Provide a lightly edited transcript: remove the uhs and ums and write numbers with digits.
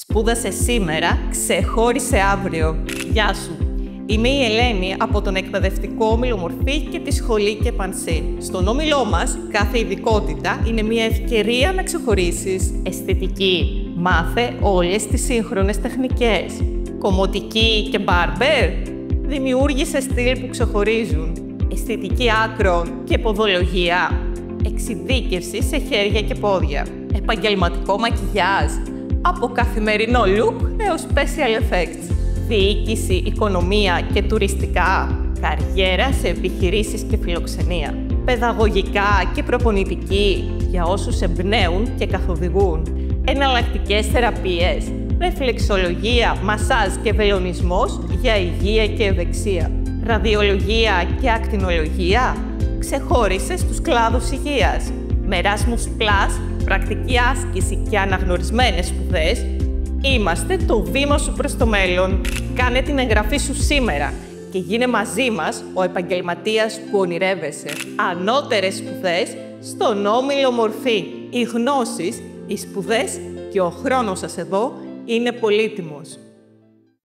Σπούδασε σήμερα, ξεχώρισε αύριο. Γεια σου! Είμαι η Ελένη από τον Εκπαιδευτικό Όμιλο Μορφή και τη Σχολή Κεπανσή. Στον όμιλό μας, κάθε ειδικότητα είναι μια ευκαιρία να ξεχωρίσεις. Αισθητική. Μάθε όλες τις σύγχρονες τεχνικές. Κομμωτική και μπάρμπερ. Δημιούργησε στυλ που ξεχωρίζουν. Αισθητική άκρων και ποδολογία. Εξειδίκευση σε χέρια και πόδια. Επαγγελματικό μακιγιάζ. Από καθημερινό look έως special effects. Διοίκηση, οικονομία και τουριστικά. Καριέρα σε επιχειρήσεις και φιλοξενία. Παιδαγωγικά και προπονητική για όσους εμπνέουν και καθοδηγούν. Εναλλακτικές θεραπείες. Ρεφλεξολογία, μασάζ και βελονισμός για υγεία και ευεξία. Ραδιολογία και ακτινολογία. Ξεχώρισε στους κλάδους υγείας. Με Erasmus Plus, πρακτική άσκηση και αναγνωρισμένες σπουδές, είμαστε το βήμα σου προς το μέλλον. Κάνε την εγγραφή σου σήμερα και γίνε μαζί μας ο επαγγελματίας που ονειρεύεσαι. Ανώτερες σπουδές στον Όμιλο Μορφή. Οι γνώσεις, οι σπουδές και ο χρόνος σας εδώ είναι πολύτιμος.